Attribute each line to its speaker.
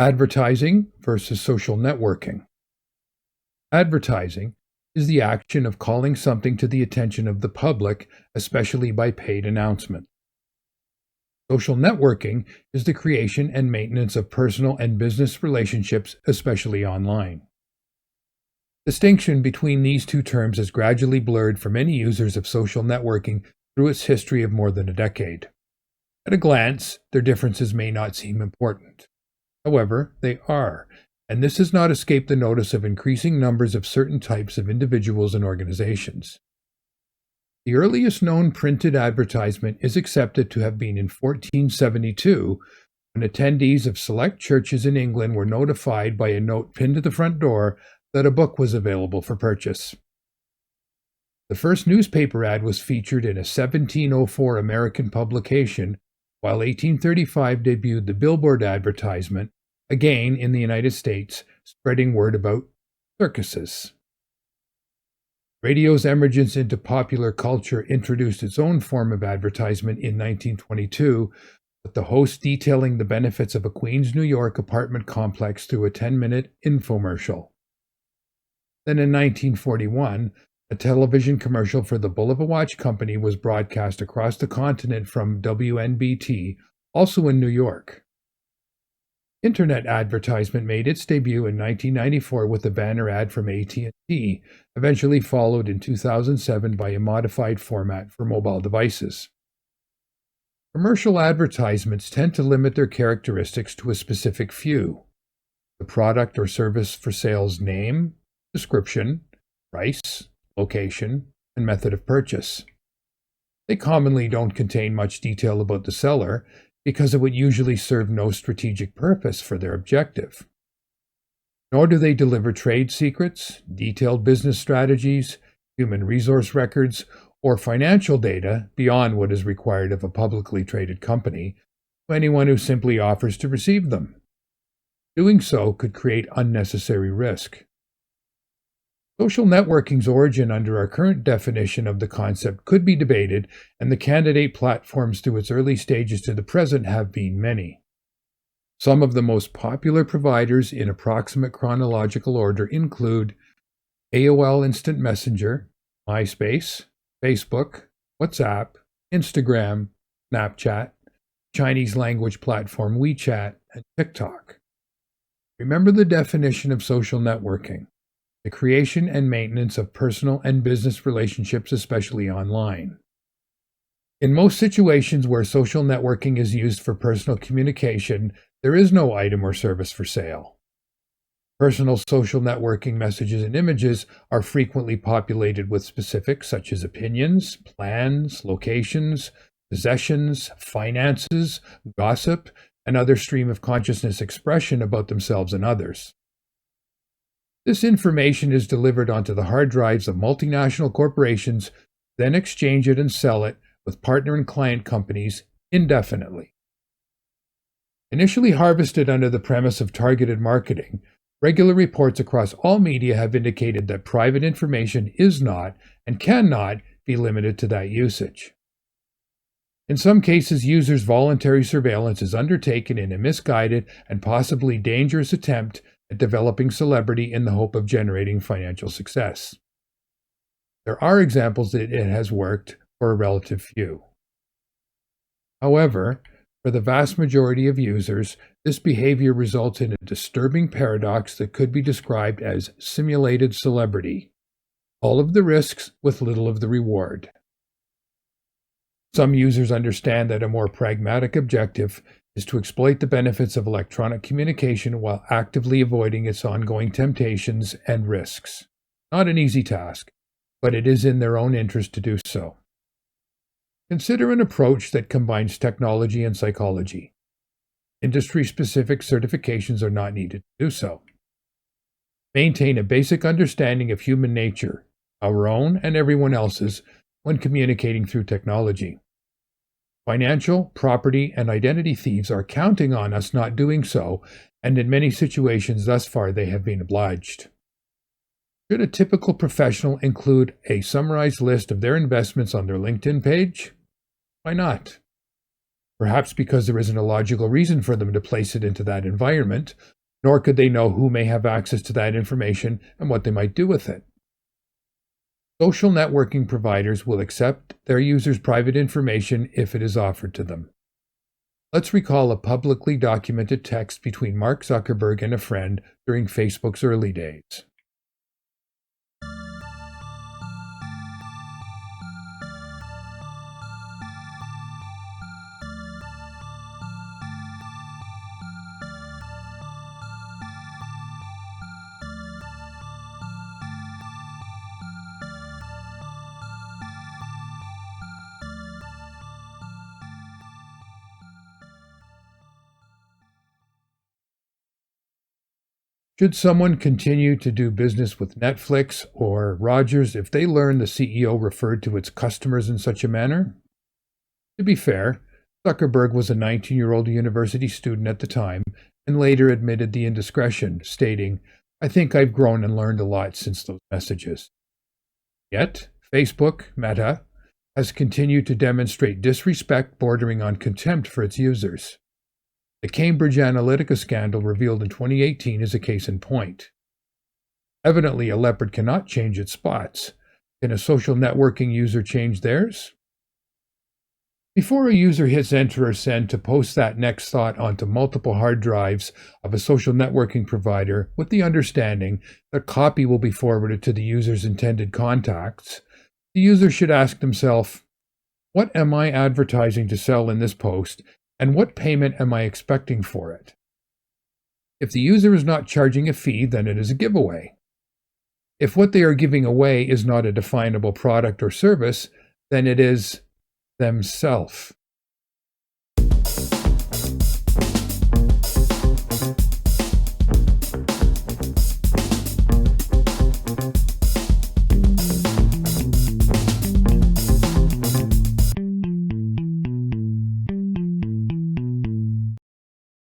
Speaker 1: Advertising versus social networking. Advertising is the action of calling something to the attention of the public, especially by paid announcement. Social networking is the creation and maintenance of personal and business relationships, especially online. Distinction between these two terms is gradually blurred for many users of social networking through its history of more than a decade. At a glance, their differences may not seem important. However, they are, and this has not escaped the notice of increasing numbers of certain types of individuals and organizations. The earliest known printed advertisement is accepted to have been in 1472, when attendees of select churches in England were notified by a note pinned to the front door that a book was available for purchase. The first newspaper ad was featured in a 1704 American publication, while 1835 debuted the billboard advertisement, again in the United States, spreading word about circuses. Radio's emergence into popular culture introduced its own form of advertisement in 1922, with the host detailing the benefits of a Queens, New York apartment complex through a 10-minute infomercial. Then in 1941, a television commercial for the Bulova Watch Company was broadcast across the continent from WNBT, also in New York. Internet advertisement made its debut in 1994 with a banner ad from AT&T, eventually followed in 2007 by a modified format for mobile devices. Commercial advertisements tend to limit their characteristics to a specific few: the product or service for sale's name, description, price, location, and method of purchase. They commonly don't contain much detail about the seller because it would usually serve no strategic purpose for their objective. Nor do they deliver trade secrets, detailed business strategies, human resource records, or financial data beyond what is required of a publicly traded company to anyone who simply offers to receive them. Doing so could create unnecessary risk. Social networking's origin under our current definition of the concept could be debated, and the candidate platforms through its early stages to the present have been many. Some of the most popular providers in approximate chronological order include AOL Instant Messenger, MySpace, Facebook, WhatsApp, Instagram, Snapchat, Chinese language platform WeChat, and TikTok. Remember the definition of social networking: the creation and maintenance of personal and business relationships, especially online. In most situations where social networking is used for personal communication, there is no item or service for sale. Personal social networking messages and images are frequently populated with specifics such as opinions, plans, locations, possessions, finances, gossip, and other stream of consciousness expression about themselves and others. This information is delivered onto the hard drives of multinational corporations, then exchange it and sell it with partner and client companies indefinitely. Initially harvested under the premise of targeted marketing, regular reports across all media have indicated that private information is not and cannot be limited to that usage. In some cases, users' voluntary surveillance is undertaken in a misguided and possibly dangerous attempt at developing celebrity in the hope of generating financial success. There are examples that it has worked for a relative few. However, for the vast majority of users, this behavior results in a disturbing paradox that could be described as simulated celebrity. All of the risks with little of the reward. Some users understand that a more pragmatic objective is to exploit the benefits of electronic communication while actively avoiding its ongoing temptations and risks. Not an easy task, but it is in their own interest to do so. Consider an approach that combines technology and psychology. Industry-specific certifications are not needed to do so. Maintain a basic understanding of human nature, our own and everyone else's, when communicating through technology. Financial, property, and identity thieves are counting on us not doing so, and in many situations thus far they have been obliged. Should a typical professional include a summarized list of their investments on their LinkedIn page? Why not? perhaps because there isn't a logical reason for them to place it into that environment, nor could they know who may have access to that information and what they might do with it. Social networking providers will accept their users' private information if it is offered to them. Let's recall a publicly documented text between Mark Zuckerberg and a friend during Facebook's early days. Should someone continue to do business with Netflix or Rogers if they learn the CEO referred to its customers in such a manner? To be fair, Zuckerberg was a 19-year-old university student at the time and later admitted the indiscretion, stating, "I think I've grown and learned a lot since those messages." Yet, Facebook, Meta, has continued to demonstrate disrespect bordering on contempt for its users. The Cambridge Analytica scandal revealed in 2018 is a case in point. Evidently, a leopard cannot change its spots. Can a social networking user change theirs? Before a user hits enter or send to post that next thought onto multiple hard drives of a social networking provider with the understanding that copy will be forwarded to the user's intended contacts, the user should ask themselves, what am I advertising to sell in this post, and what payment am I expecting for it? If the user is not charging a fee, then it is a giveaway. If what they are giving away is not a definable product or service, then it is themselves.